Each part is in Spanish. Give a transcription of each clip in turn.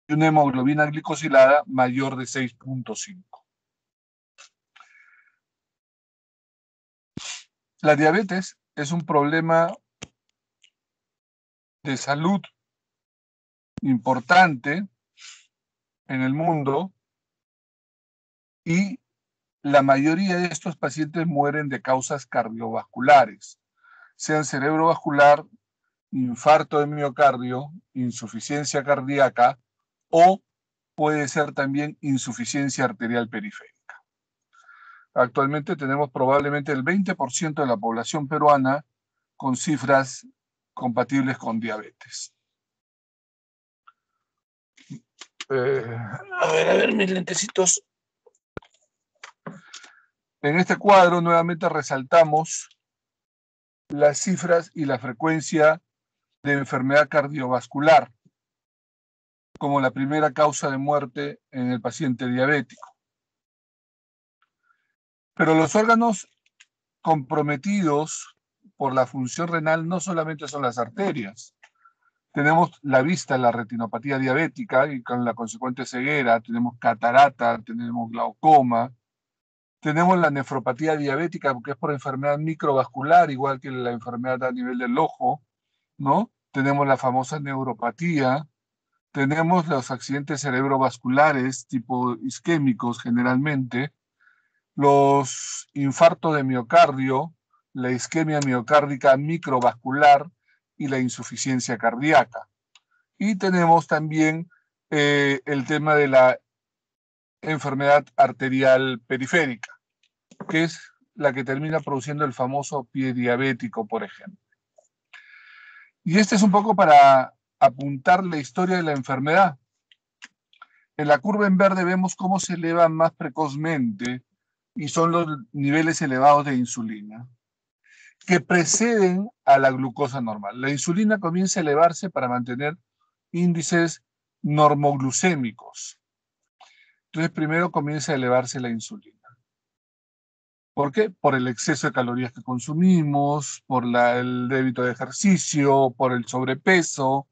una hemoglobina glicosilada mayor de 6.5. La diabetes es un problema de salud importante en el mundo y la mayoría de estos pacientes mueren de causas cardiovasculares, sean cerebrovascular, infarto de miocardio, insuficiencia cardíaca o puede ser también insuficiencia arterial periférica. Actualmente tenemos probablemente el 20% de la población peruana con cifras compatibles con diabetes. A ver, mis lentecitos. En este cuadro nuevamente resaltamos las cifras y la frecuencia de enfermedad cardiovascular como la primera causa de muerte en el paciente diabético. Pero los órganos comprometidos por la función renal no solamente son las arterias. Tenemos la vista, la retinopatía diabética y con la consecuente ceguera, tenemos catarata, tenemos glaucoma, tenemos la nefropatía diabética, porque es por enfermedad microvascular, igual que la enfermedad a nivel del ojo, ¿no? Tenemos la famosa neuropatía, tenemos los accidentes cerebrovasculares, tipo isquémicos generalmente, los infartos de miocardio, la isquemia miocárdica microvascular y la insuficiencia cardíaca. Y tenemos también el tema de la enfermedad arterial periférica, que es la que termina produciendo el famoso pie diabético, por ejemplo. Y este es un poco para apuntar la historia de la enfermedad. En la curva en verde vemos cómo se eleva más precozmente y son los niveles elevados de insulina que preceden a la glucosa normal. La insulina comienza a elevarse para mantener índices normoglucémicos. Entonces primero comienza a elevarse la insulina. ¿Por qué? Por el exceso de calorías que consumimos, por el débito de ejercicio, por el sobrepeso,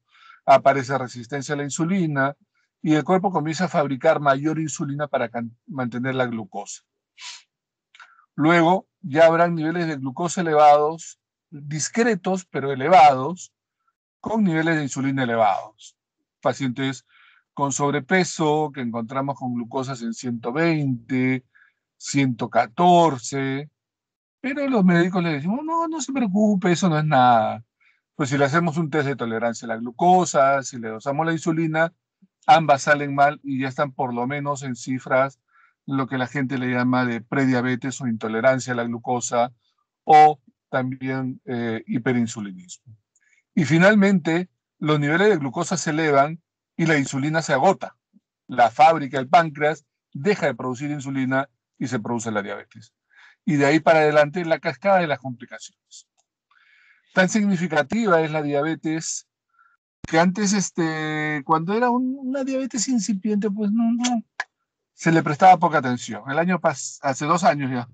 aparece resistencia a la insulina y el cuerpo comienza a fabricar mayor insulina para mantener la glucosa. Luego ya habrán niveles de glucosa elevados, discretos pero elevados, con niveles de insulina elevados. Pacientes con sobrepeso que encontramos con glucosas en 120, 114, pero los médicos le decimos, no, no se preocupe, eso no es nada. Pues si le hacemos un test de tolerancia a la glucosa, si le dosamos la insulina, ambas salen mal y ya están por lo menos en cifras lo que la gente le llama de prediabetes o intolerancia a la glucosa o también hiperinsulinismo. Y finalmente, los niveles de glucosa se elevan y la insulina se agota. La fábrica, el páncreas, deja de producir insulina y se produce la diabetes. Y de ahí para adelante la cascada de las complicaciones. Tan significativa es la diabetes que antes, cuando era una diabetes incipiente, pues no, se le prestaba poca atención. Hace 2 años ya,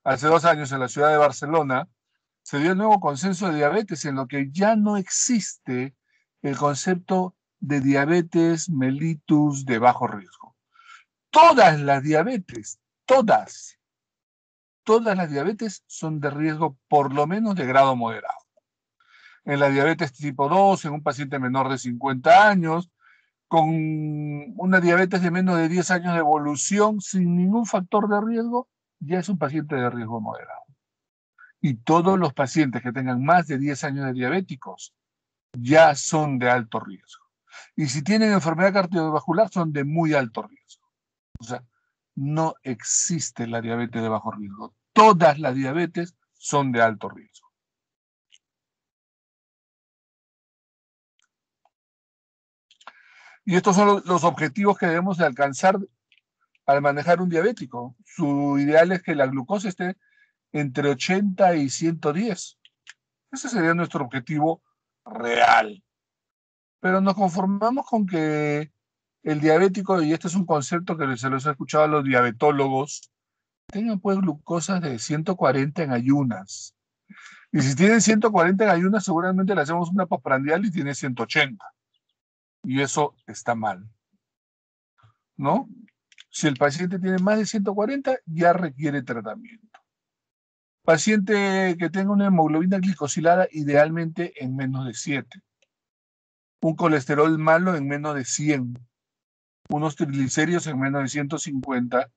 hace 2 años en la ciudad de Barcelona, se dio el nuevo consenso de diabetes en lo que ya no existe el concepto de diabetes mellitus de bajo riesgo. Todas las diabetes, todas las diabetes son de riesgo por lo menos de grado moderado. En la diabetes tipo 2, en un paciente menor de 50 años, con una diabetes de menos de 10 años de evolución, sin ningún factor de riesgo, ya es un paciente de riesgo moderado. Y todos los pacientes que tengan más de 10 años de diabéticos ya son de alto riesgo. Y si tienen enfermedad cardiovascular, son de muy alto riesgo. O sea, no existe la diabetes de bajo riesgo. Todas las diabetes son de alto riesgo. Y estos son los objetivos que debemos de alcanzar al manejar un diabético. Su ideal es que la glucosa esté entre 80 y 110. Ese sería nuestro objetivo real. Pero nos conformamos con que el diabético, y este es un concepto que se los he escuchado a los diabetólogos, tengan pues glucosas de 140 en ayunas. Y si tienen 140 en ayunas, seguramente le hacemos una postprandial y tiene 180. Y eso está mal, ¿no? Si el paciente tiene más de 140, ya requiere tratamiento. Paciente que tenga una hemoglobina glicosilada, idealmente en menos de 7. Un colesterol malo en menos de 100. Unos triglicéridos en menos de 150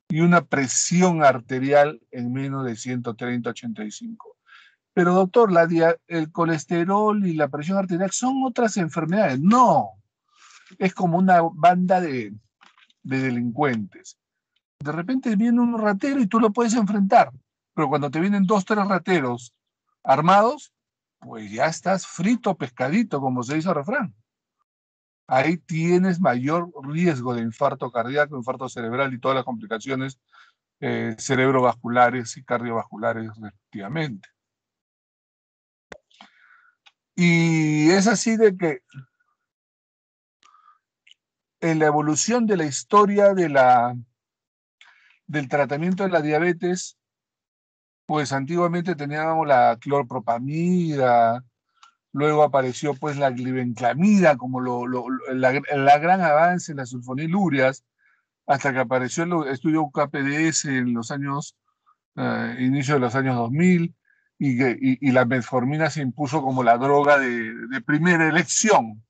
y una presión arterial en menos de 130/85. Pero doctor, el colesterol y la presión arterial son otras enfermedades. No, es como una banda de delincuentes. De repente viene un ratero y tú lo puedes enfrentar, pero cuando te vienen 2, 3 rateros armados, pues ya estás frito pescadito, como se dice el refrán. Ahí tienes mayor riesgo de infarto cardíaco, infarto cerebral y todas las complicaciones cerebrovasculares y cardiovasculares respectivamente. Y es así de que en la evolución de la historia del tratamiento de la diabetes, pues antiguamente teníamos la clorpropamida, luego apareció pues la glibenclamida como la gran avance en las sulfonilurias, hasta que apareció el estudio UKPDS en los años, inicio de los años 2000, y la metformina se impuso como la droga de primera elección.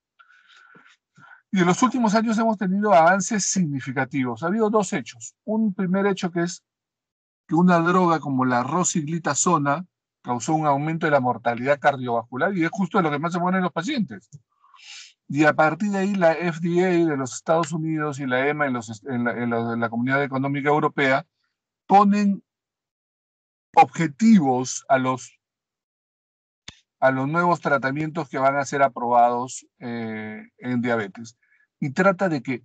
Y en los últimos años hemos tenido avances significativos. Ha habido dos hechos. Un primer hecho que es que una droga como la rosiglitazona causó un aumento de la mortalidad cardiovascular y es justo de lo que más se mueren los pacientes. Y a partir de ahí la FDA de los Estados Unidos y la EMA en la Comunidad Económica Europea ponen objetivos a los nuevos tratamientos que van a ser aprobados en diabetes. Y trata de que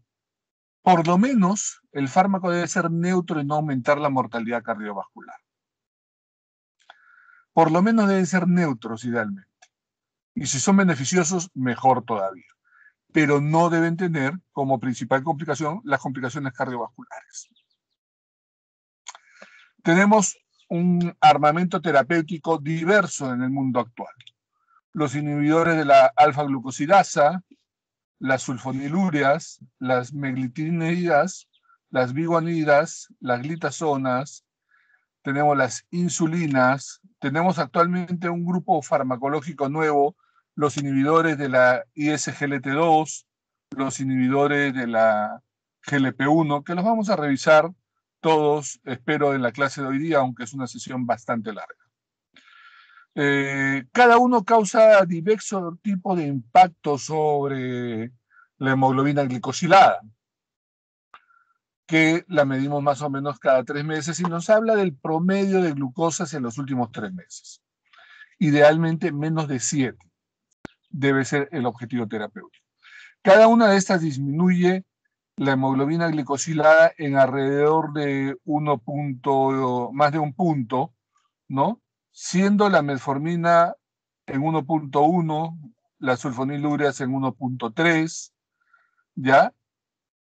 por lo menos el fármaco debe ser neutro y no aumentar la mortalidad cardiovascular. Por lo menos deben ser neutros idealmente. Y si son beneficiosos, mejor todavía. Pero no deben tener como principal complicación las complicaciones cardiovasculares. Tenemos un armamento terapéutico diverso en el mundo actual. Los inhibidores de la alfa-glucosidasa, las sulfonilurias, las meglitinidas, las biguanidas, las glitazonas, tenemos las insulinas, tenemos actualmente un grupo farmacológico nuevo, los inhibidores de la ISGLT2, los inhibidores de la GLP1, que los vamos a revisar todos, espero, en la clase de hoy día, aunque es una sesión bastante larga. Cada uno causa diverso tipo de impacto sobre la hemoglobina glicosilada, que la medimos más o menos cada 3 meses y nos habla del promedio de glucosas en los últimos 3 meses. Idealmente menos de 7 debe ser el objetivo terapéutico. Cada una de estas disminuye la hemoglobina glicosilada en alrededor de más de un punto, ¿no? Siendo la metformina en 1.1, las sulfonilurias en 1.3, ¿ya?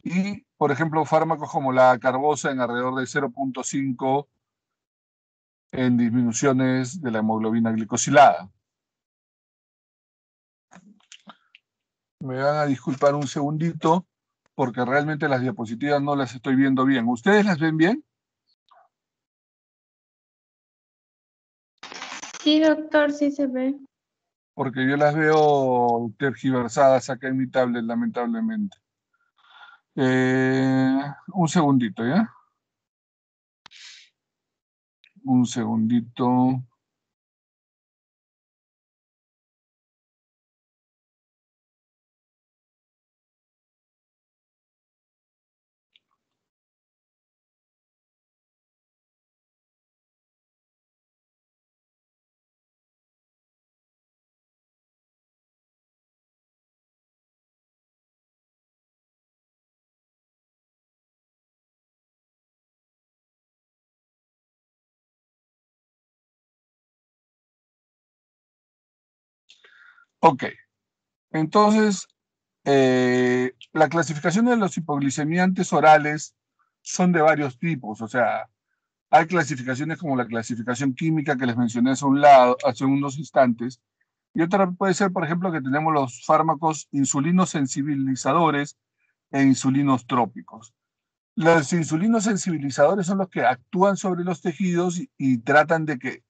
Y, por ejemplo, fármacos como la carbosa en alrededor de 0.5 en disminuciones de la hemoglobina glicosilada. Me van a disculpar un segundito porque realmente las diapositivas no las estoy viendo bien. ¿Ustedes las ven bien? Sí, doctor, sí se ve. Porque yo las veo tergiversadas acá en mi tablet, lamentablemente. Un segundito, ¿ya? Un segundito. Ok, entonces, la clasificación de los hipoglicemiantes orales son de varios tipos, o sea, hay clasificaciones como la clasificación química que les mencioné hace unos instantes, Y otra puede ser, por ejemplo, que tenemos los fármacos insulinos sensibilizadores e insulinos trópicos. Los insulinos sensibilizadores son los que actúan sobre los tejidos y tratan de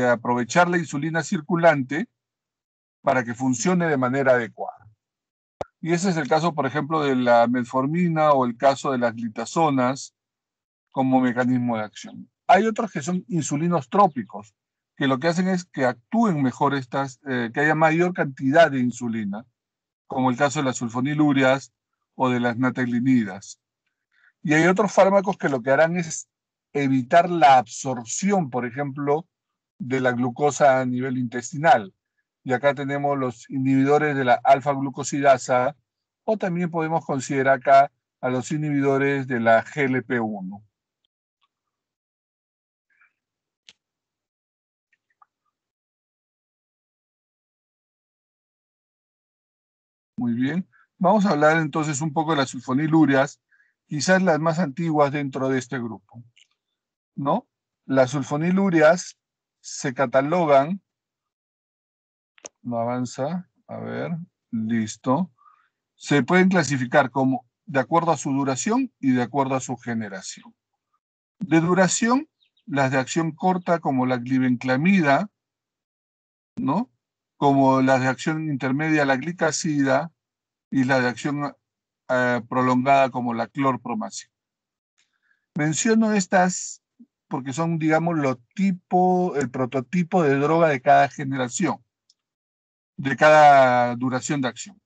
aprovechar la insulina circulante para que funcione de manera adecuada. Y ese es el caso, por ejemplo, de la metformina o el caso de las glitazonas como mecanismo de acción. Hay otros que son insulinos trópicos, que lo que hacen es que actúen mejor que haya mayor cantidad de insulina, como el caso de las sulfonilurias o de las nataglinidas. Y hay otros fármacos que lo que harán es evitar la absorción, por ejemplo, de la glucosa a nivel intestinal. Y acá tenemos los inhibidores de la alfa-glucosidasa, o también podemos considerar acá a los inhibidores de la GLP-1. Muy bien. Vamos a hablar entonces un poco de las sulfonilurias, quizás las más antiguas dentro de este grupo, ¿no? Las sulfonilurias se catalogan, no avanza, a ver, listo. Se pueden clasificar como de acuerdo a su duración y de acuerdo a su generación. De duración, las de acción corta como la glibenclamida, ¿no? Como las de acción intermedia, la glicazida, y la de acción prolongada como la clorpromacina. Menciono estas porque son, digamos, el prototipo de droga de cada generación, de cada duración de acción.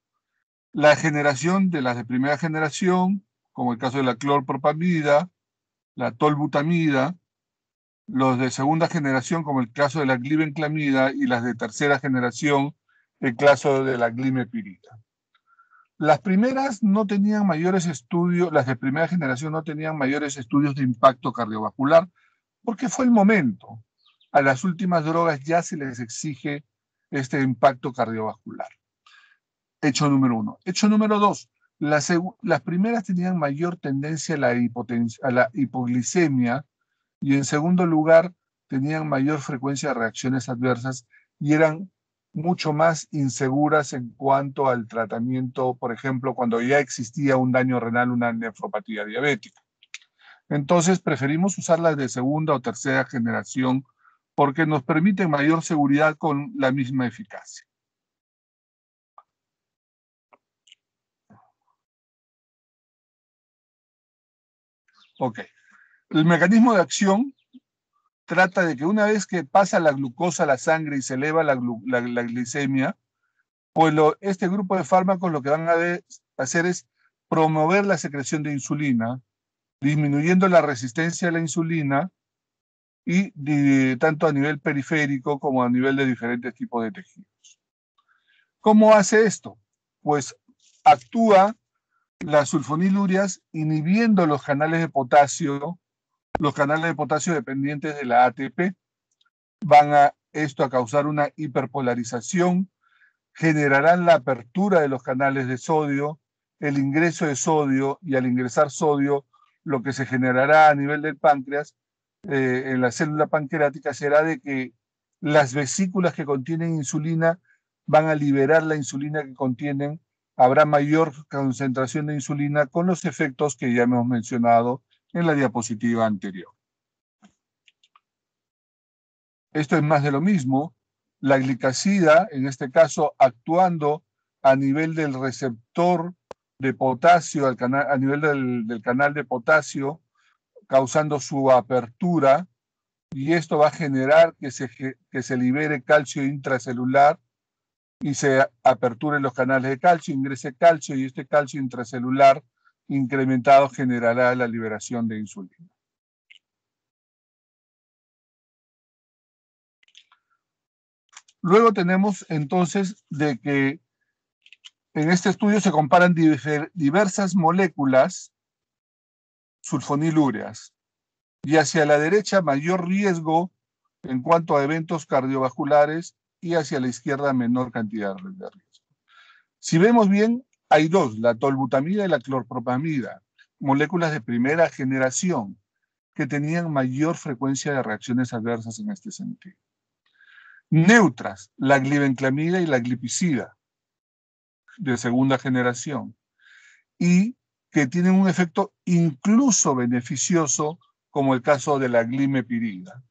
La generación de las de primera generación, como el caso de la clorpropamida, la tolbutamida, los de segunda generación, como el caso de la glibenclamida, y las de tercera generación, el caso de la glimepirida. Las primeras no tenían mayores estudios, las de primera generación no tenían mayores estudios de impacto cardiovascular, porque fue el momento. A las últimas drogas ya se les exige este impacto cardiovascular. Hecho número 1. Hecho número 2. Las primeras tenían mayor tendencia a la hipoglicemia y en segundo lugar tenían mayor frecuencia de reacciones adversas y eran mucho más inseguras en cuanto al tratamiento, por ejemplo, cuando ya existía un daño renal, una nefropatía diabética. Entonces preferimos usarlas de segunda o tercera generación porque nos permiten mayor seguridad con la misma eficacia. Ok. El mecanismo de acción trata de que una vez que pasa la glucosa a la sangre y se eleva la glicemia, pues este grupo de fármacos lo que van a hacer es promover la secreción de insulina, disminuyendo la resistencia a la insulina y tanto a nivel periférico como a nivel de diferentes tipos de tejidos. ¿Cómo hace esto? Pues actúa las sulfonilurias inhibiendo los canales de potasio dependientes de la ATP. Van a esto a causar una hiperpolarización, generarán la apertura de los canales de sodio, el ingreso de sodio, y al ingresar sodio, lo que se generará a nivel del páncreas, en la célula pancreática, será de que las vesículas que contienen insulina van a liberar la insulina que contienen, habrá mayor concentración de insulina con los efectos que ya hemos mencionado en la diapositiva anterior. Esto es más de lo mismo. La glicazida, en este caso, actuando a nivel del receptor de potasio, a nivel del canal de potasio, causando su apertura, y esto va a generar que se libere calcio intracelular y se aperturen los canales de calcio, ingrese calcio, y este calcio intracelular incrementado generará la liberación de insulina. Luego tenemos entonces de que en este estudio se comparan diversas moléculas sulfonilúreas y hacia la derecha mayor riesgo en cuanto a eventos cardiovasculares y hacia la izquierda menor cantidad de riesgo. Si vemos bien, hay dos, la tolbutamida y la clorpropamida, moléculas de primera generación que tenían mayor frecuencia de reacciones adversas en este sentido. Neutras, la glibenclamida y la glipizida, de segunda generación, y que tienen un efecto incluso beneficioso, como el caso de la glimepirida.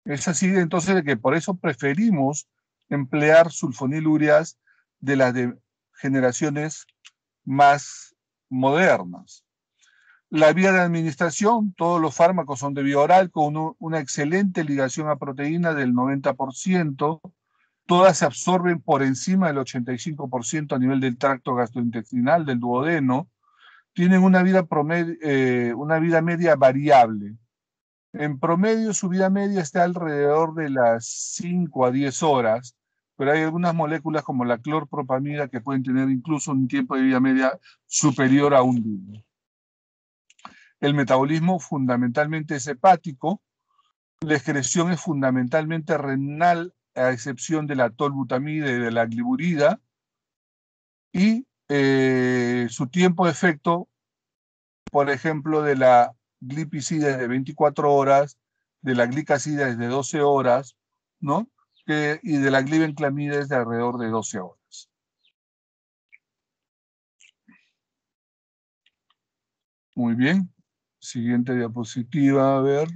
Es así, entonces, de que por eso preferimos emplear sulfonilureas de las de generaciones más modernas. La vía de administración, todos los fármacos son de vía oral con una excelente ligación a proteína del 90%, todas se absorben por encima del 85% a nivel del tracto gastrointestinal, del duodeno, tienen una vida media variable. En promedio, su vida media está alrededor de las 5 a 10 horas, pero hay algunas moléculas como la clorpropamida que pueden tener incluso un tiempo de vida media superior a un día. El metabolismo fundamentalmente es hepático, la excreción es fundamentalmente renal, a excepción de la tolbutamida y de la gliburida, y su tiempo de efecto, por ejemplo, de la glipizida es de 24 horas, de la glicacida es de 12 horas, ¿no? Y de la glibenclamida es de alrededor de 12 horas. Muy bien. Siguiente diapositiva, a ver.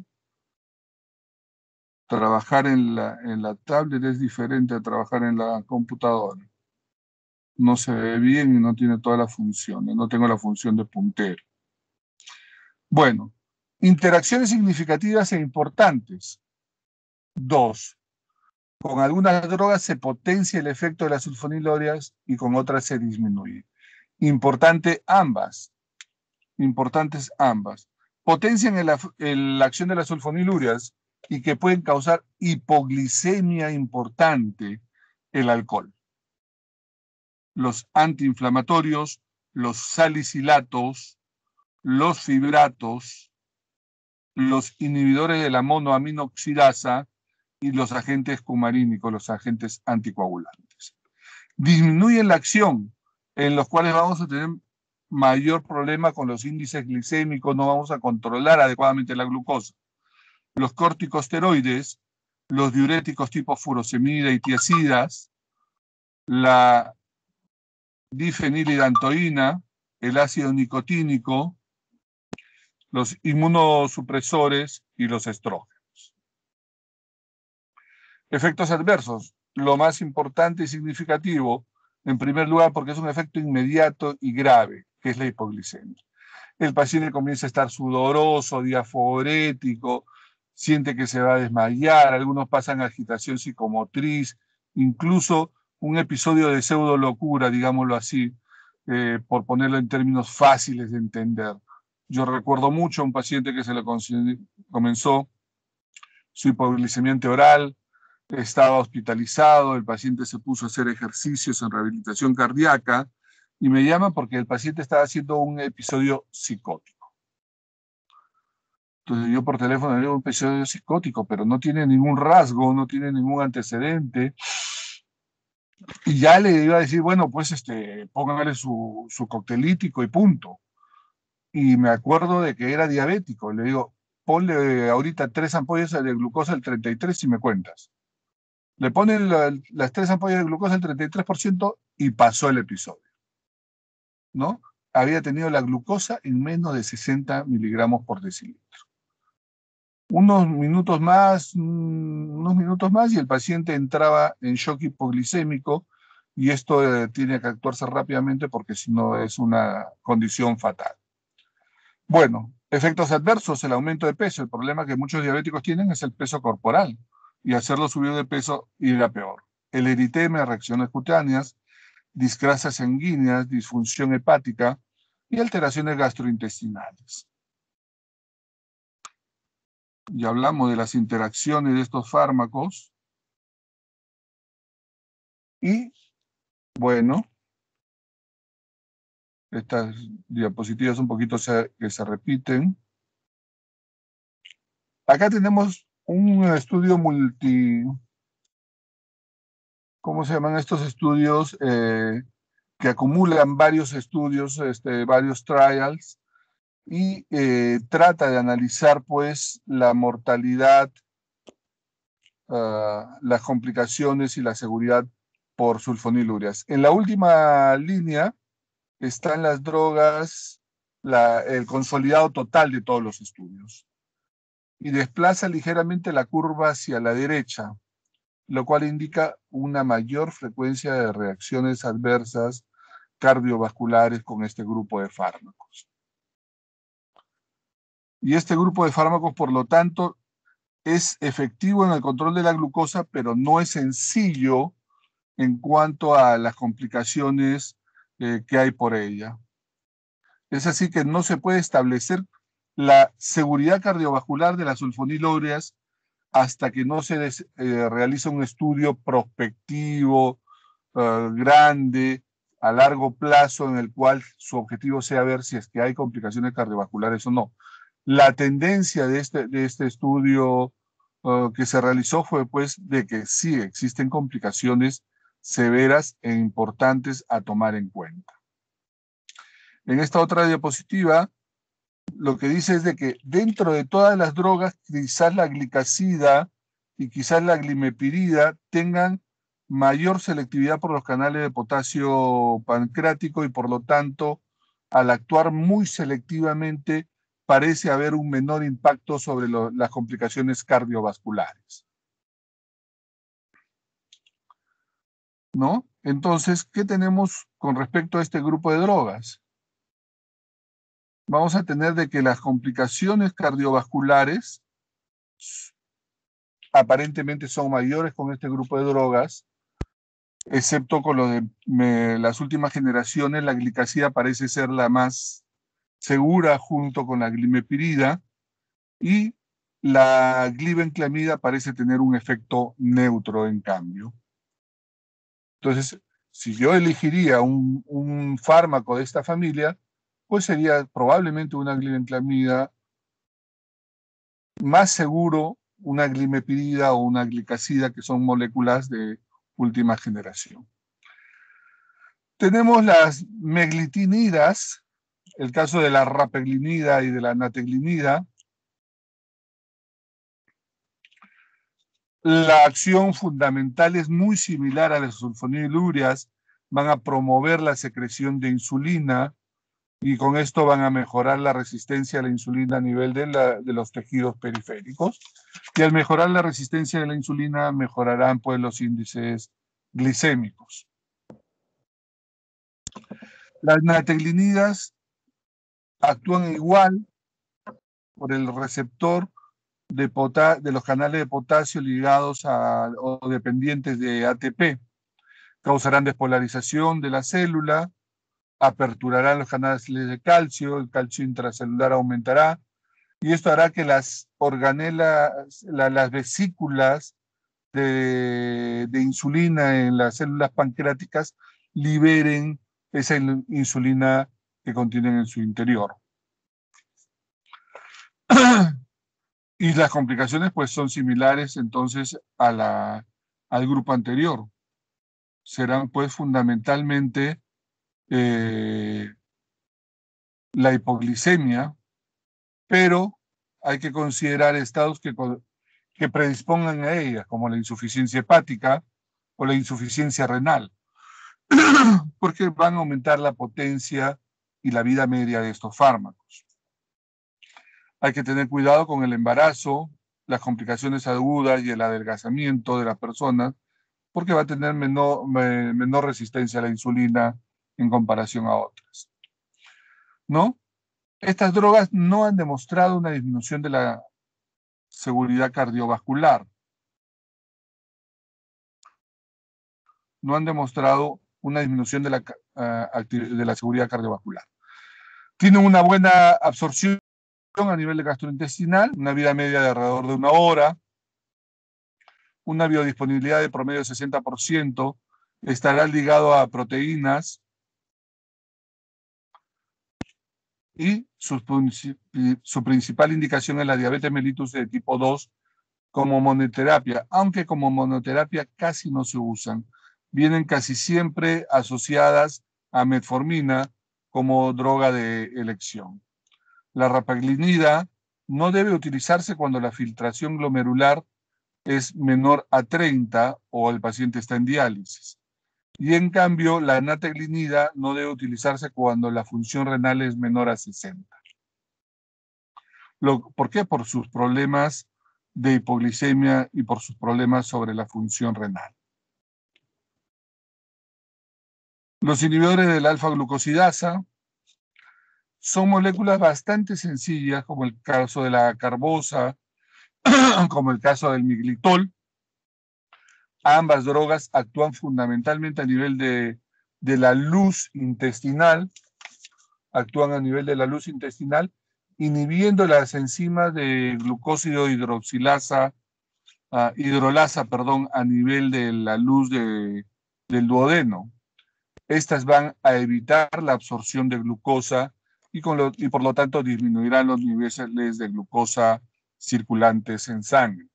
Trabajar en la tablet es diferente a trabajar en la computadora. No se ve bien y no tiene todas las funciones. No tengo la función de puntero. Bueno, interacciones significativas e importantes. 2. Con algunas drogas se potencia el efecto de las sulfonilureas y con otras se disminuye. Importantes ambas. Potencian la acción de las sulfonilureas y que pueden causar hipoglicemia importante el alcohol. Los antiinflamatorios, los salicilatos, los fibratos, los inhibidores de la monoaminoxidasa y los agentes cumarínicos, los agentes anticoagulantes. Disminuyen la acción, en los cuales vamos a tener mayor problema con los índices glicémicos, no vamos a controlar adecuadamente la glucosa. Los corticosteroides, los diuréticos tipo furosemida y tiazidas, la difenilidantoína, el ácido nicotínico, los inmunosupresores y los estrógenos. Efectos adversos. Lo más importante y significativo, en primer lugar, porque es un efecto inmediato y grave, que es la hipoglicemia. El paciente comienza a estar sudoroso, diaforético, siente que se va a desmayar, algunos pasan agitación psicomotriz, incluso un episodio de pseudolocura, digámoslo así, por ponerlo en términos fáciles de entender. Yo recuerdo mucho a un paciente que se le comenzó su hipoglicemia oral, estaba hospitalizado, el paciente se puso a hacer ejercicios en rehabilitación cardíaca y me llama porque el paciente estaba haciendo un episodio psicótico. Entonces yo por teléfono le digo un episodio psicótico, pero no tiene ningún rasgo, no tiene ningún antecedente. Y ya le iba a decir, bueno, pues póngale su coctelítico y punto. Y me acuerdo de que era diabético. Le digo, ponle ahorita 3 ampollas de glucosa al 33 y me cuentas. Le ponen las 3 ampollas de glucosa al 33% y pasó el episodio, ¿no? Había tenido la glucosa en menos de 60 miligramos por decilitro. Unos minutos más y el paciente entraba en shock hipoglicémico y esto tiene que actuarse rápidamente porque si no es una condición fatal. Bueno, efectos adversos, el aumento de peso. El problema que muchos diabéticos tienen es el peso corporal y hacerlo subir de peso irá peor. El eritema, reacciones cutáneas, discrasias sanguíneas, disfunción hepática y alteraciones gastrointestinales. Ya hablamos de las interacciones de estos fármacos. Y, bueno, estas diapositivas un poquito que se repiten. Acá tenemos un estudio ¿cómo se llaman estos estudios? Que acumulan varios estudios, varios trials, y trata de analizar, pues, la mortalidad las complicaciones y la seguridad por sulfonilurias. En la última línea están las drogas, el consolidado total de todos los estudios. Y desplaza ligeramente la curva hacia la derecha, lo cual indica una mayor frecuencia de reacciones adversas cardiovasculares con este grupo de fármacos. Y este grupo de fármacos, por lo tanto, es efectivo en el control de la glucosa, pero no es sencillo en cuanto a las complicaciones que hay por ella. Es así que no se puede establecer la seguridad cardiovascular de las sulfonilureas hasta que no se realice un estudio prospectivo, grande, a largo plazo, en el cual su objetivo sea ver si es que hay complicaciones cardiovasculares o no. La tendencia de este estudio que se realizó fue pues de que sí existen complicaciones severas e importantes a tomar en cuenta. En esta otra diapositiva, lo que dice es de que dentro de todas las drogas, quizás la glicazida y quizás la glimepirida tengan mayor selectividad por los canales de potasio pancreático y por lo tanto, al actuar muy selectivamente, parece haber un menor impacto sobre las complicaciones cardiovasculares. ¿No? Entonces, ¿qué tenemos con respecto a este grupo de drogas? Vamos a tener de que las complicaciones cardiovasculares aparentemente son mayores con este grupo de drogas, excepto con lo de las últimas generaciones. La glicazida parece ser la más segura junto con la glimepirida, y la glibenclamida parece tener un efecto neutro en cambio. Entonces, si yo elegiría un fármaco de esta familia, pues sería probablemente una glibenclamida, más seguro una glimepirida o una glicazida, que son moléculas de última generación. Tenemos las meglitinidas, el caso de la rapeglinida y de la nateglinida. La acción fundamental es muy similar a las sulfonilurias, van a promover la secreción de insulina y con esto van a mejorar la resistencia a la insulina a nivel de los tejidos periféricos. Y al mejorar la resistencia de la insulina, mejorarán pues los índices glicémicos. Las nateglinidas actúan igual por el receptor de los canales de potasio ligados o dependientes de ATP. Causarán despolarización de la célula, aperturarán los canales de calcio, el calcio intracelular aumentará, y esto hará que las organelas, las vesículas de insulina en las células pancreáticas liberen esa insulina que contienen en su interior. Y las complicaciones pues son similares entonces al grupo anterior. Serán pues fundamentalmente la hipoglicemia, pero hay que considerar estados que predispongan a ellas, como la insuficiencia hepática o la insuficiencia renal, porque van a aumentar la potencia y la vida media de estos fármacos. Hay que tener cuidado con el embarazo, las complicaciones agudas y el adelgazamiento de las personas, porque va a tener menor resistencia a la insulina en comparación a otras. ¿No? Estas drogas no han demostrado una disminución de la seguridad cardiovascular. No han demostrado una disminución de la seguridad cardiovascular. Tienen una buena absorción a nivel de gastrointestinal, una vida media de alrededor de 1 hora, una biodisponibilidad de promedio de 60%, estará ligado a proteínas y su principal indicación es la diabetes mellitus de tipo 2 como monoterapia, aunque como monoterapia casi no se usan. Vienen casi siempre asociadas a metformina como droga de elección. La rapaglinida no debe utilizarse cuando la filtración glomerular es menor a 30 o el paciente está en diálisis. Y en cambio, la nataglinida no debe utilizarse cuando la función renal es menor a 60. ¿Por qué? Por sus problemas de hipoglicemia y por sus problemas sobre la función renal. Los inhibidores de la alfa-glucosidasa son moléculas bastante sencillas, como el caso de la carbosa, como el caso del miglitol. Ambas drogas actúan fundamentalmente a nivel de la luz intestinal, inhibiendo las enzimas de glucósido hidrolasa, a nivel de la luz del duodeno. Estas van a evitar la absorción de glucosa y por lo tanto disminuirán los niveles de glucosa circulantes en sangre.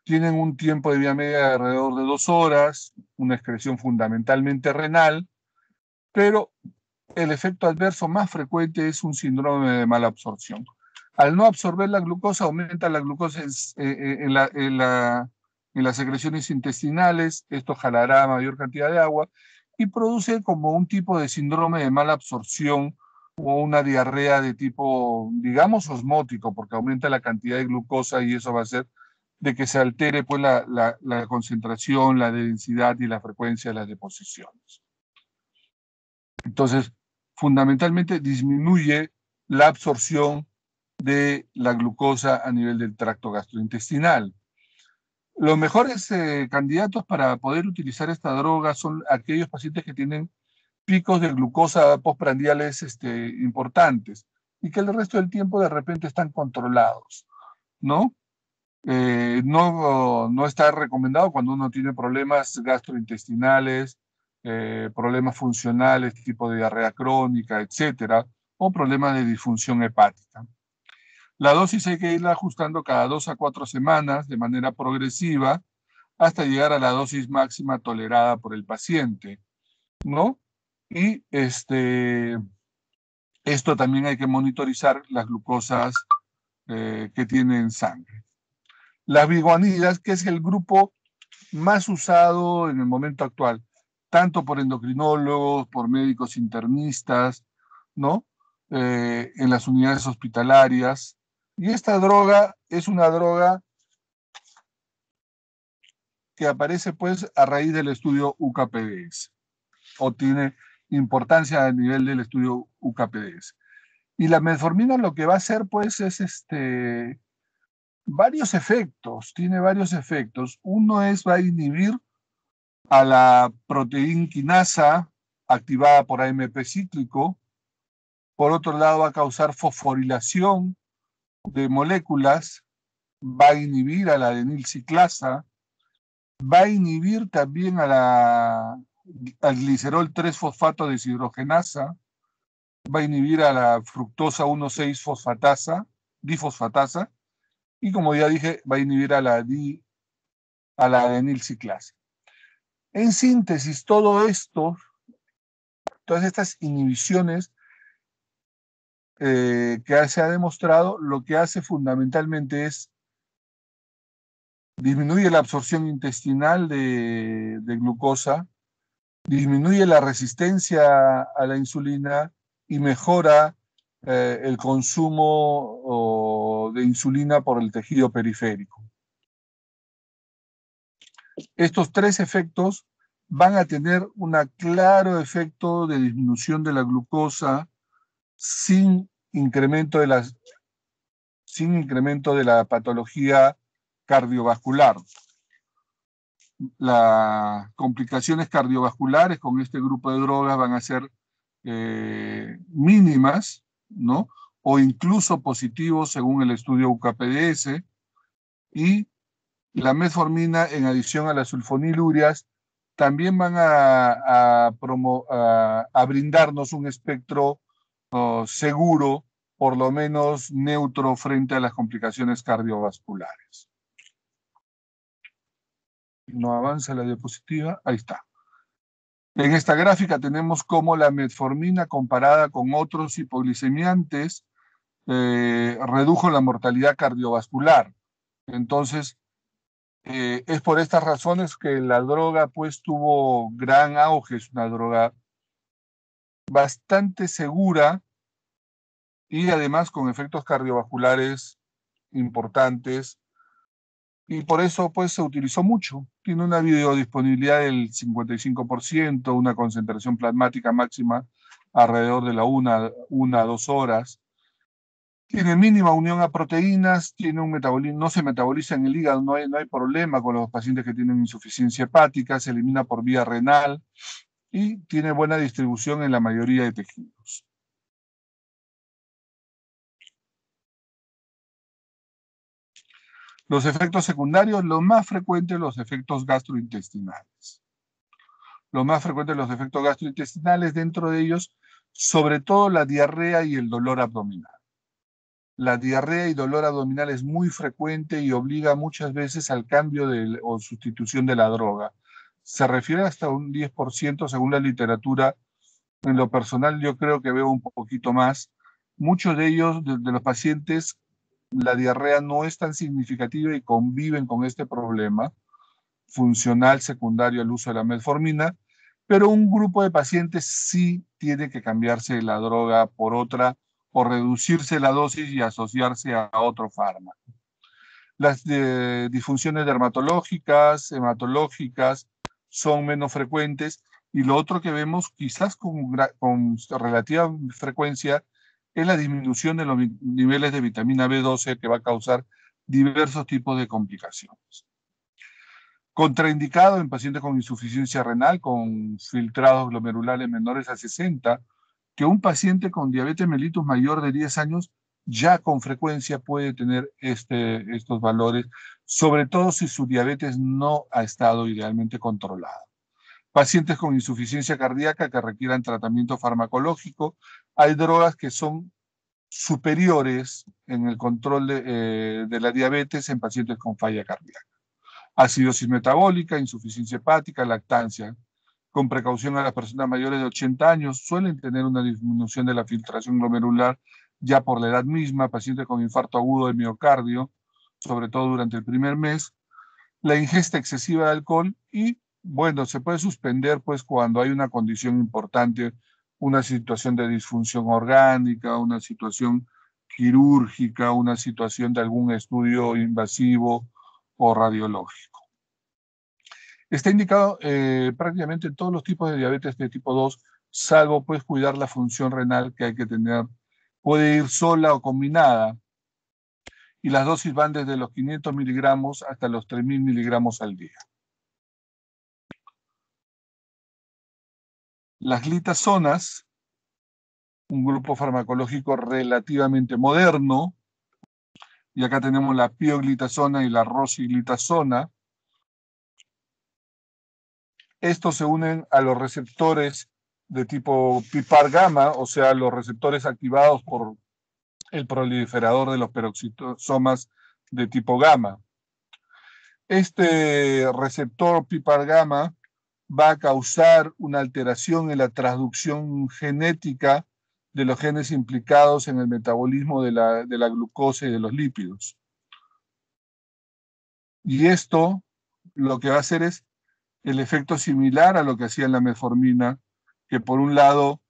Tienen un tiempo de vida media de alrededor de 2 horas, una excreción fundamentalmente renal, pero el efecto adverso más frecuente es un síndrome de mala absorción. Al no absorber la glucosa, aumenta la glucosa en las secreciones intestinales, esto jalará mayor cantidad de agua y produce como un tipo de síndrome de mala absorción o una diarrea de tipo, digamos, osmótico, porque aumenta la cantidad de glucosa y eso va a hacer de que se altere pues, la concentración, la densidad y la frecuencia de las deposiciones. Entonces, fundamentalmente disminuye la absorción de la glucosa a nivel del tracto gastrointestinal. Los mejores candidatos para poder utilizar esta droga son aquellos pacientes que tienen picos de glucosa postprandiales importantes y que el resto del tiempo de repente están controlados, ¿no? No está recomendado cuando uno tiene problemas gastrointestinales, problemas funcionales tipo de diarrea crónica, etcétera, o problemas de disfunción hepática. La dosis hay que irla ajustando cada 2 a 4 semanas de manera progresiva hasta llegar a la dosis máxima tolerada por el paciente, ¿no? Y esto también hay que monitorizar las glucosas que tiene en sangre. Las biguanidas, que es el grupo más usado en el momento actual, tanto por endocrinólogos, por médicos internistas, ¿no? En las unidades hospitalarias. Y esta droga es una droga que aparece pues a raíz del estudio UKPDS, o tiene importancia a nivel del estudio UKPDS. Y la metformina lo que va a hacer pues es varios efectos, tiene varios efectos. Uno es, va a inhibir a la proteína quinasa activada por AMP cíclico. Por otro lado, va a causar fosforilación de moléculas, va a inhibir a la adenilciclasa, va a inhibir también al glicerol 3-fosfato deshidrogenasa, va a inhibir a la fructosa 1,6-fosfatasa, difosfatasa, y como ya dije, va a inhibir a la adenilciclasa. En síntesis, todo esto, todas estas inhibiciones que se ha demostrado, lo que hace fundamentalmente es disminuye la absorción intestinal de glucosa, disminuye la resistencia a la insulina y mejora el consumo de insulina por el tejido periférico. Estos 3 efectos van a tener un claro efecto de disminución de la glucosa sin incremento de la patología cardiovascular. Las complicaciones cardiovasculares con este grupo de drogas van a ser mínimas, ¿no? O incluso positivos según el estudio UKPDS, y la metformina en adición a las sulfonilurias también van a brindarnos un espectro seguro, por lo menos neutro frente a las complicaciones cardiovasculares. No avanza la diapositiva, ahí está. En esta gráfica tenemos cómo la metformina comparada con otros hipoglicemiantes redujo la mortalidad cardiovascular. Entonces, es por estas razones que la droga pues tuvo gran auge. Es una droga bastante segura y además con efectos cardiovasculares importantes, y por eso pues se utilizó mucho. Tiene una biodisponibilidad del 55%, una concentración plasmática máxima alrededor de la 1 a 2 horas. Tiene mínima unión a proteínas, tiene un metabolismo, no se metaboliza en el hígado, no hay problema con los pacientes que tienen insuficiencia hepática, se elimina por vía renal y tiene buena distribución en la mayoría de tejidos. Los efectos secundarios, los más frecuentes, los efectos gastrointestinales. Los más frecuentes, los efectos gastrointestinales, dentro de ellos, sobre todo la diarrea y el dolor abdominal. La diarrea y dolor abdominal es muy frecuente y obliga muchas veces al cambio o sustitución de la droga. Se refiere hasta un 10% según la literatura. En lo personal yo creo que veo un poquito más. Muchos de ellos, de los pacientes, la diarrea no es tan significativa y conviven con este problema funcional secundario al uso de la metformina, pero un grupo de pacientes sí tiene que cambiarse la droga por otra o reducirse la dosis y asociarse a otro fármaco. Las disfunciones dermatológicas, hematológicas, son menos frecuentes, y lo otro que vemos quizás con relativa frecuencia es la disminución de los niveles de vitamina B12, que va a causar diversos tipos de complicaciones. Contraindicado en pacientes con insuficiencia renal, con filtrados glomerulares menores a 60, que un paciente con diabetes mellitus mayor de 10 años ya con frecuencia puede tener estos valores, sobre todo si su diabetes no ha estado idealmente controlada. Pacientes con insuficiencia cardíaca que requieran tratamiento farmacológico, hay drogas que son superiores en el control de la diabetes en pacientes con falla cardíaca. Acidosis metabólica, insuficiencia hepática, lactancia. Con precaución a las personas mayores de 80 años, suelen tener una disminución de la filtración glomerular ya por la edad misma, pacientes con infarto agudo de miocardio, sobre todo durante el primer mes, la ingesta excesiva de alcohol y, bueno, se puede suspender pues cuando hay una condición importante, una situación de disfunción orgánica, una situación quirúrgica, una situación de algún estudio invasivo o radiológico. Está indicado prácticamente en todos los tipos de diabetes de tipo 2, salvo pues cuidar la función renal que hay que tener. Puede ir sola o combinada, y las dosis van desde los 500 miligramos hasta los 3000 miligramos al día. Las glitazonas, un grupo farmacológico relativamente moderno, y acá tenemos la pioglitazona y la rosiglitazona. Estos se unen a los receptores de tipo PPAR gamma, o sea, los receptores activados por el proliferador de los peroxisomas de tipo gamma. Este receptor PPAR gamma va a causar una alteración en la transducción genética de los genes implicados en el metabolismo de la glucosa y de los lípidos. Y esto lo que va a hacer es el efecto similar a lo que hacía en la metformina, que por un lado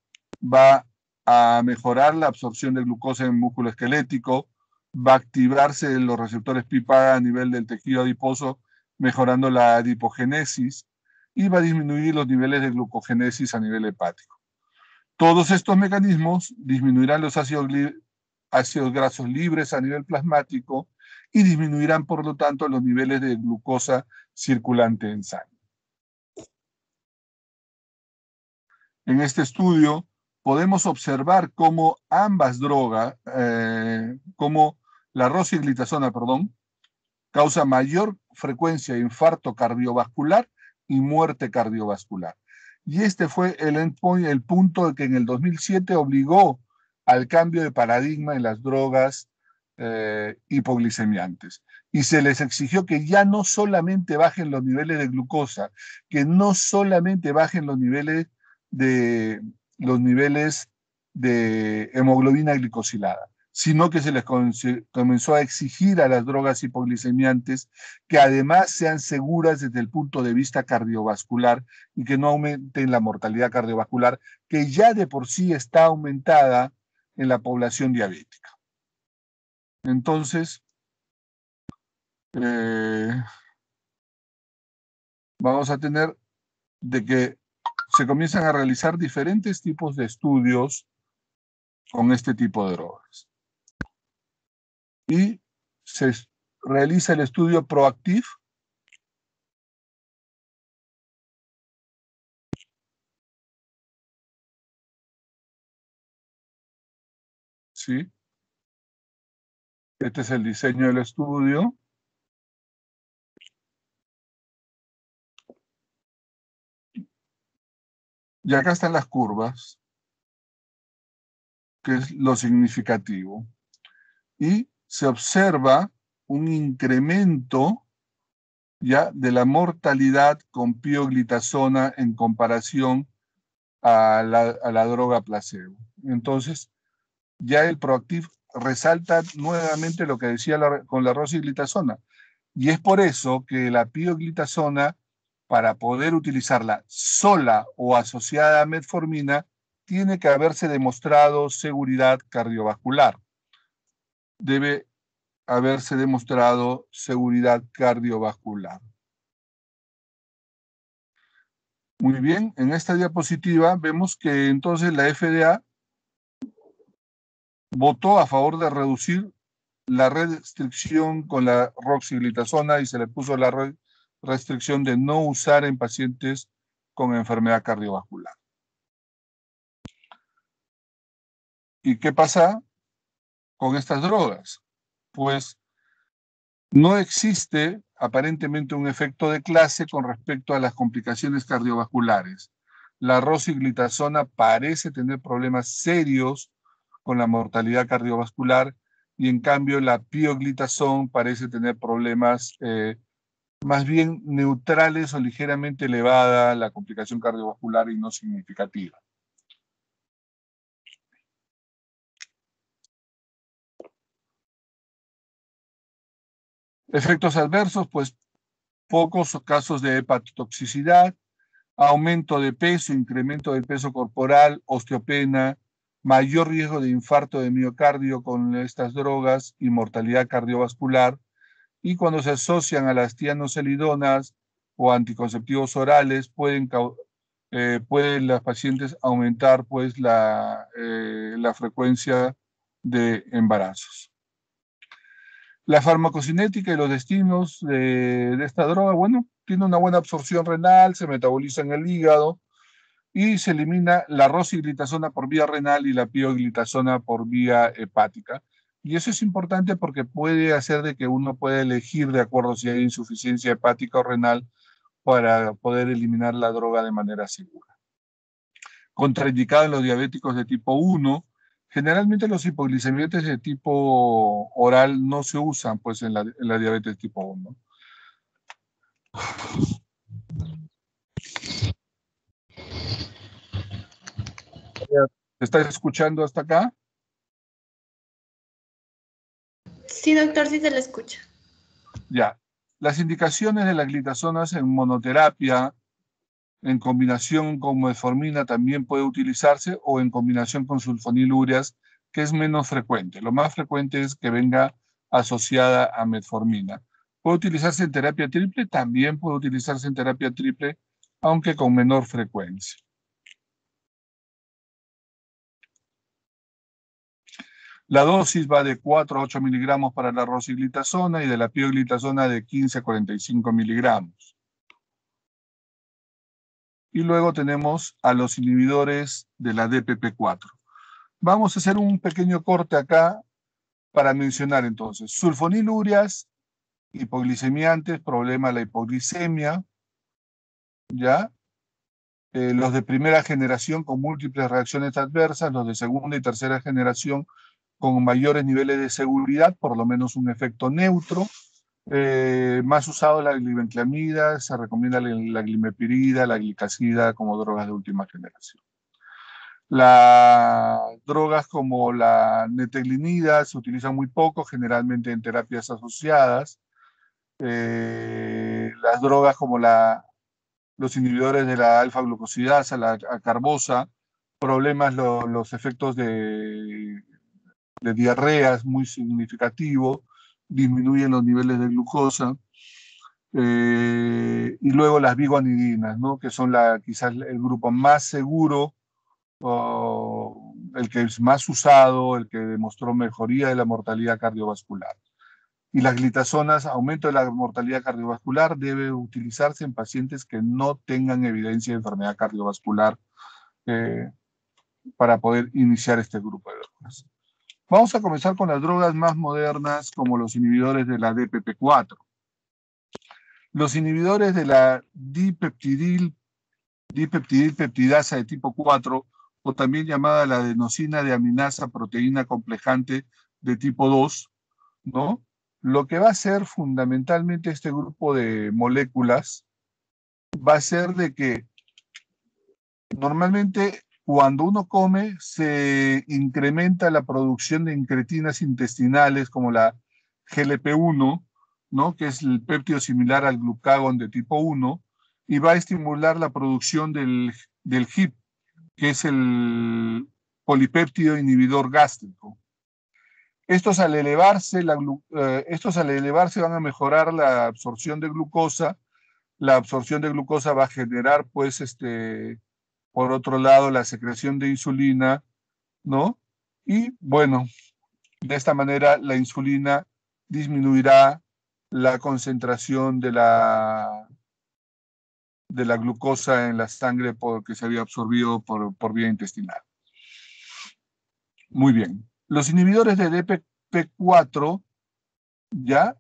va a mejorar la absorción de glucosa en el músculo esquelético, va a activarse los receptores PPAR a nivel del tejido adiposo, mejorando la adipogénesis, y va a disminuir los niveles de glucogénesis a nivel hepático. Todos estos mecanismos disminuirán los ácidos grasos libres a nivel plasmático y disminuirán, por lo tanto, los niveles de glucosa circulante en sangre. En este estudio podemos observar cómo ambas drogas, como la rosiglitazona, causa mayor frecuencia de infarto cardiovascular y muerte cardiovascular. Y este fue el endpoint, el punto que en el 2007 obligó al cambio de paradigma en las drogas hipoglicemiantes. Y se les exigió que ya no solamente bajen los niveles de glucosa, que no solamente bajen los niveles de hemoglobina glicosilada, sino que se les comenzó a exigir a las drogas hipoglicemiantes que además sean seguras desde el punto de vista cardiovascular y que no aumenten la mortalidad cardiovascular, que ya de por sí está aumentada en la población diabética. Entonces, vamos a tener de que se comienzan a realizar diferentes tipos de estudios con este tipo de drogas. Y se realiza el estudio PROACTIVE, ¿sí? Este es el diseño del estudio. Y acá están las curvas, que es lo significativo. Y se observa un incremento ya de la mortalidad con pioglitazona en comparación a la droga placebo. Entonces, ya el PROACTIVE resalta nuevamente lo que decía con la rosiglitazona. Y es por eso que la pioglitazona, para poder utilizarla sola o asociada a metformina, tiene que haberse demostrado seguridad cardiovascular. Debe haberse demostrado seguridad cardiovascular. Muy bien, en esta diapositiva vemos que entonces la FDA votó a favor de reducir la restricción con la roxiglitazona y se le puso la restricción de no usar en pacientes con enfermedad cardiovascular. ¿Y qué pasa con estas drogas? Pues no existe aparentemente un efecto de clase con respecto a las complicaciones cardiovasculares. La rosiglitazona parece tener problemas serios con la mortalidad cardiovascular y en cambio la pioglitazón parece tener problemas más bien neutrales o ligeramente elevada la complicación cardiovascular y no significativa. Efectos adversos, pues pocos casos de hepatotoxicidad, aumento de peso, incremento del peso corporal, osteopenia, mayor riesgo de infarto de miocardio con estas drogas y mortalidad cardiovascular. Y cuando se asocian a las tianoselidonas o anticonceptivos orales, pueden las pacientes aumentar pues, la frecuencia de embarazos. La farmacocinética y los destinos de esta droga, bueno, tiene una buena absorción renal, se metaboliza en el hígado y se elimina la rosiglitazona por vía renal y la pioglitazona por vía hepática. Y eso es importante porque puede hacer de que uno pueda elegir de acuerdo si hay insuficiencia hepática o renal para poder eliminar la droga de manera segura. Contraindicada en los diabéticos de tipo 1, generalmente los hipoglicemiantes de tipo oral no se usan pues, en la diabetes tipo 1. ¿Estás escuchando hasta acá? Sí, doctor, sí se le escucha. Ya. Las indicaciones de las glitazonas en monoterapia, en combinación con metformina también puede utilizarse o en combinación con sulfonilureas, que es menos frecuente. Lo más frecuente es que venga asociada a metformina. ¿Puede utilizarse en terapia triple? También puede utilizarse en terapia triple, aunque con menor frecuencia. La dosis va de 4 a 8 miligramos para la rosiglitazona y de la pioglitazona de 15 a 45 miligramos. Y luego tenemos a los inhibidores de la DPP4. Vamos a hacer un pequeño corte acá para mencionar entonces sulfonilurias, hipoglicemiantes, problema de la hipoglicemia, ¿ya? Los de primera generación con múltiples reacciones adversas, los de segunda y tercera generación con mayores niveles de seguridad, por lo menos un efecto neutro. Más usado la glibenclamida, se recomienda la glimepirida, la glicazida como drogas de última generación. Las drogas como la neteglinida se utilizan muy poco, generalmente en terapias asociadas. Las drogas como los inhibidores de la alfa-glucosidasa, la acarbosa, problemas, los efectos de diarrea es muy significativo, disminuyen los niveles de glucosa. Y luego las biguanidinas, ¿no? Que son quizás el grupo más seguro, o el que es más usado, el que demostró mejoría de la mortalidad cardiovascular. Y las glitazonas, aumento de la mortalidad cardiovascular, debe utilizarse en pacientes que no tengan evidencia de enfermedad cardiovascular eh, para poder iniciar este grupo de drogas. Vamos a comenzar con las drogas más modernas, como los inhibidores de la DPP4. Los inhibidores de la dipeptidilpeptidasa de tipo 4, o también llamada la adenosina deaminasa proteína complejante de tipo 2, ¿no? Lo que va a hacer fundamentalmente este grupo de moléculas va a ser de que normalmente cuando uno come se incrementa la producción de incretinas intestinales como la GLP-1, ¿no? Que es el péptido similar al glucagón de tipo 1, y va a estimular la producción del HIP, que es el polipéptido inhibidor gástrico. Estos al elevarse van a mejorar la absorción de glucosa. La absorción de glucosa va a generar, pues, por otro lado, la secreción de insulina, ¿no? Y bueno, de esta manera la insulina disminuirá la concentración de la glucosa en la sangre porque se había absorbido por vía intestinal. Muy bien. Los inhibidores de DPP4 ya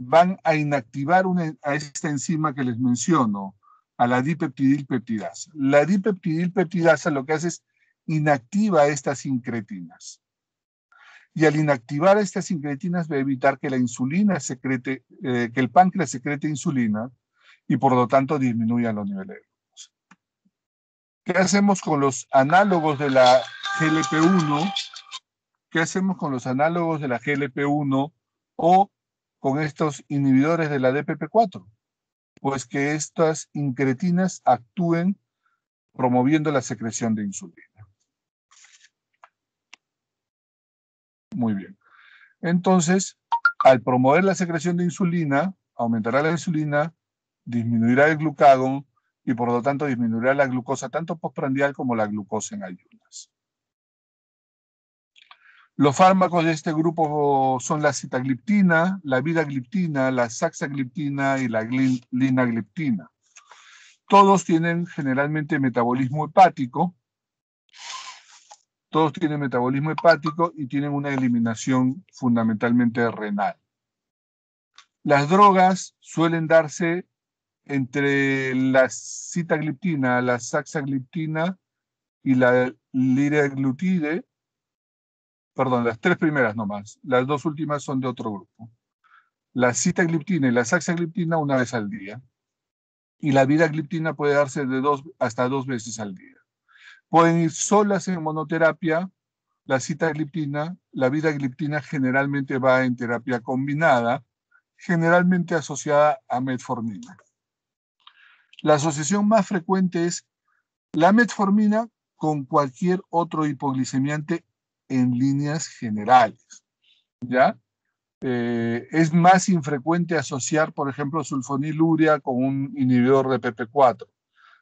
van a inactivar a esta enzima que les menciono, a la dipeptidilpeptidasa. La dipeptidilpeptidasa lo que hace es inactiva estas incretinas. Y al inactivar estas incretinas va a evitar que la insulina secrete, que el páncreas secrete insulina y por lo tanto disminuya los niveles de glucosa. ¿Qué hacemos con los análogos de la GLP-1? ¿Qué hacemos con los análogos de la GLP-1 o con estos inhibidores de la DPP4? Pues que estas incretinas actúen promoviendo la secreción de insulina. Muy bien. Entonces, al promover la secreción de insulina, aumentará la insulina, disminuirá el glucagón y por lo tanto disminuirá la glucosa tanto postprandial como la glucosa en ayunas. Los fármacos de este grupo son la sitagliptina, la vidagliptina, la saxagliptina y la linagliptina. Todos tienen generalmente metabolismo hepático. Todos tienen metabolismo hepático y tienen una eliminación fundamentalmente renal. Las drogas suelen darse entre la sitagliptina, la saxagliptina y la liraglutide. Perdón, las tres primeras nomás. Las dos últimas son de otro grupo. La sitagliptina y la saxagliptina una vez al día. Y la vidagliptina puede darse hasta dos veces al día. Pueden ir solas en monoterapia. La sitagliptina, la vidagliptina generalmente va en terapia combinada, generalmente asociada a metformina. La asociación más frecuente es la metformina con cualquier otro hipoglicemiante en líneas generales, ¿ya? Es más infrecuente asociar, por ejemplo, sulfonilurea con un inhibidor de PP4.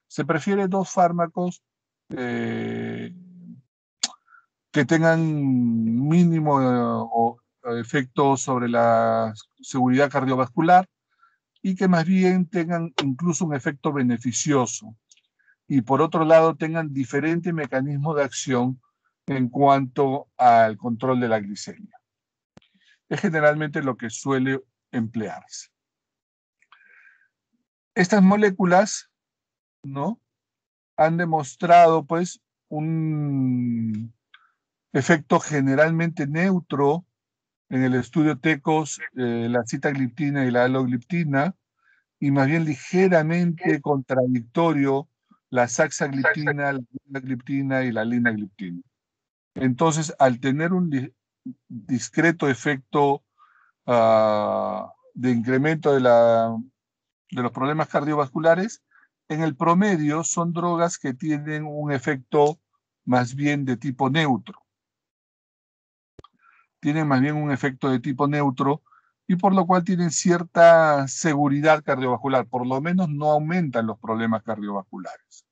Se prefiere dos fármacos que tengan mínimo efecto sobre la seguridad cardiovascular y que más bien tengan incluso un efecto beneficioso. Y por otro lado tengan diferente mecanismo de acción en cuanto al control de la glicemia. Es generalmente lo que suele emplearse. Estas moléculas, ¿no?, han demostrado pues un efecto generalmente neutro en el estudio TECOS, la sitagliptina y la alogliptina, y más bien ligeramente contradictorio la saxagliptina, la linagliptina y la linagliptina. Entonces, al tener un discreto efecto de incremento de los problemas cardiovasculares, en el promedio son drogas que tienen un efecto más bien de tipo neutro. Tienen más bien un efecto de tipo neutro y por lo cual tienen cierta seguridad cardiovascular, por lo menos no aumentan los problemas cardiovasculares.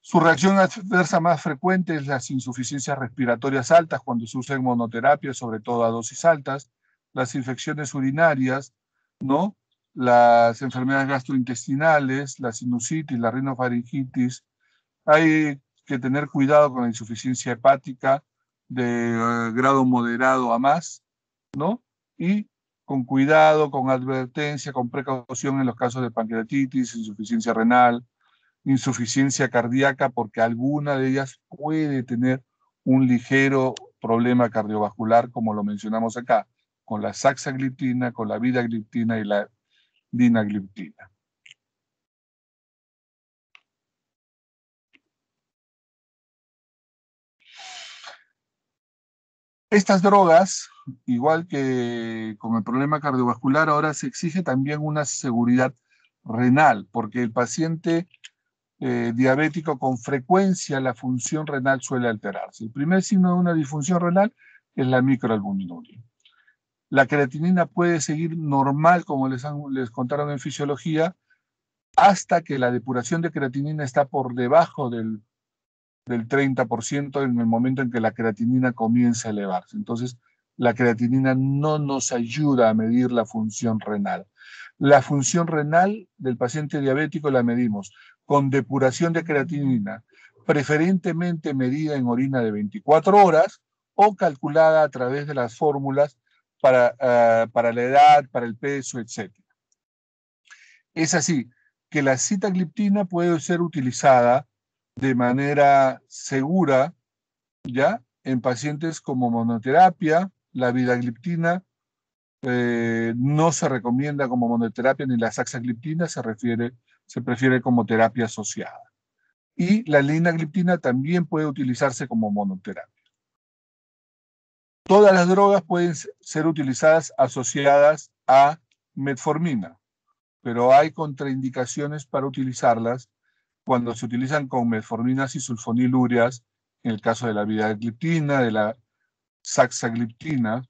Su reacción adversa más frecuente es las insuficiencias respiratorias altas cuando se usa en monoterapia, sobre todo a dosis altas, las infecciones urinarias, ¿no? Las enfermedades gastrointestinales, la sinusitis, la rinofaringitis. Hay que tener cuidado con la insuficiencia hepática de grado moderado a más, ¿no? Y con cuidado, con advertencia, con precaución en los casos de pancreatitis, insuficiencia renal, insuficiencia cardíaca, porque alguna de ellas puede tener un ligero problema cardiovascular, como lo mencionamos acá, con la saxagliptina, con la vidagliptina y la linagliptina. Estas drogas, igual que con el problema cardiovascular, ahora se exige también una seguridad renal, porque el paciente diabético con frecuencia la función renal suele alterarse. El primer signo de una disfunción renal es la microalbuminuria. La creatinina puede seguir normal, como les contaron en fisiología, hasta que la depuración de creatinina está por debajo del 30% en el momento en que la creatinina comienza a elevarse. Entonces, la creatinina no nos ayuda a medir la función renal. La función renal del paciente diabético la medimos con depuración de creatinina, preferentemente medida en orina de 24 horas o calculada a través de las fórmulas para la edad, para el peso, etc. Es así que la sitagliptina puede ser utilizada de manera segura, ¿ya? En pacientes como monoterapia, la vidagliptina no se recomienda como monoterapia ni la saxagliptina, se prefiere como terapia asociada. Y la linagliptina también puede utilizarse como monoterapia. Todas las drogas pueden ser utilizadas asociadas a metformina, pero hay contraindicaciones para utilizarlas cuando se utilizan con metforminas y sulfonilúreas, en el caso de la vidagliptina, de la saxagliptina.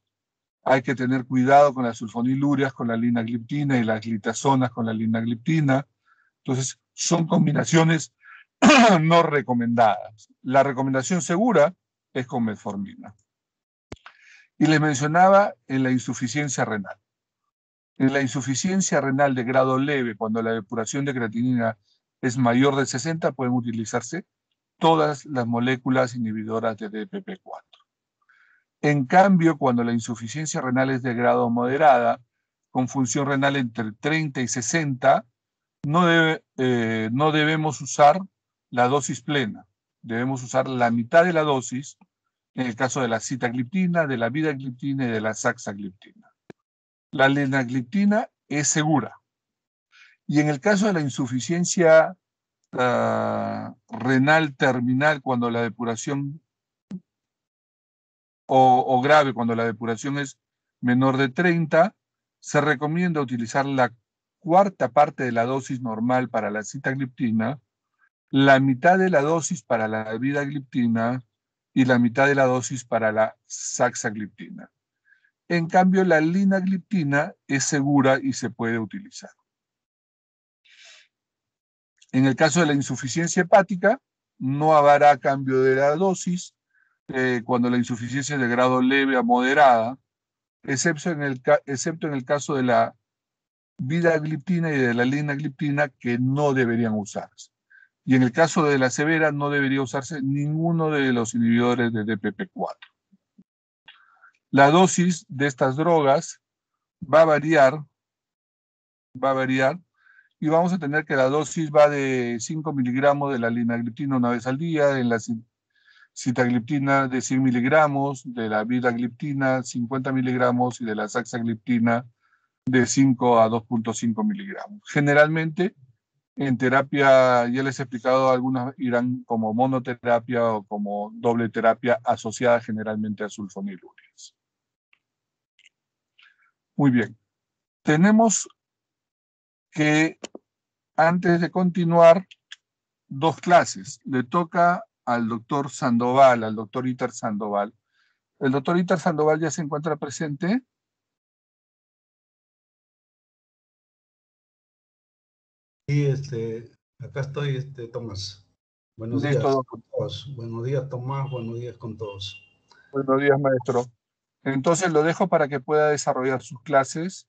Hay que tener cuidado con las sulfonilúreas, con la linagliptina y las glitazonas con la linagliptina. Entonces, son combinaciones no recomendadas. La recomendación segura es con metformina. Y les mencionaba en la insuficiencia renal. En la insuficiencia renal de grado leve, cuando la depuración de creatinina es mayor de 60, pueden utilizarse todas las moléculas inhibidoras de DPP4. En cambio, cuando la insuficiencia renal es de grado moderada, con función renal entre 30 y 60, no debemos usar la dosis plena. Debemos usar la mitad de la dosis en el caso de la sitagliptina, de la vidagliptina y de la saxagliptina. La linagliptina es segura. Y en el caso de la insuficiencia renal terminal, cuando la depuración, o grave, cuando la depuración es menor de 30, se recomienda utilizar la cuarta parte de la dosis normal para la sitagliptina, la mitad de la dosis para la vidagliptina y la mitad de la dosis para la saxagliptina. En cambio, la linagliptina es segura y se puede utilizar. En el caso de la insuficiencia hepática, no habrá cambio de la dosis cuando la insuficiencia es de grado leve a moderada, excepto en el caso de la vidagliptina y de la linagliptina, que no deberían usarse. Y en el caso de la severa, no debería usarse ninguno de los inhibidores de DPP4. La dosis de estas drogas va a variar, y vamos a tener que la dosis va de 5 miligramos de la linagliptina una vez al día, en la sitagliptina de 100 miligramos, de la vidagliptina 50 miligramos y de la saxagliptina de 5 a 2.5 miligramos. Generalmente En terapia, ya les he explicado, algunas irán como monoterapia o como doble terapia asociada generalmente a sulfonilurias. Muy bien. Tenemos que, antes de continuar, dos clases. Le toca al doctor Sandoval, al doctor Itar Sandoval. ¿El doctor Itar Sandoval ya se encuentra presente? Sí, acá estoy, Tomás. Buenos Listo, días doctor. con todos. Buenos días, Tomás. Buenos días con todos. Buenos días, maestro. Entonces lo dejo para que pueda desarrollar sus clases.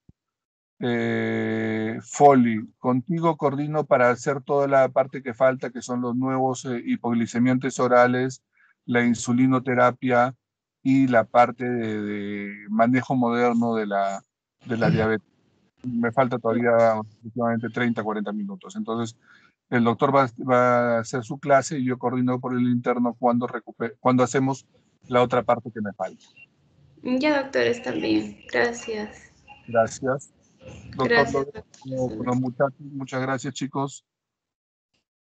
Folly, contigo coordino para hacer toda la parte que falta, que son los nuevos hipoglicemiantes orales, la insulinoterapia y la parte de manejo moderno de la diabetes. Me falta todavía aproximadamente 30, 40 minutos. Entonces, el doctor va a hacer su clase y yo coordino por el interno cuando hacemos la otra parte que me falta. Ya, doctor, está bien. Gracias. Gracias. Doctor, Gracias, con los doctor. muchachos, muchas gracias, chicos.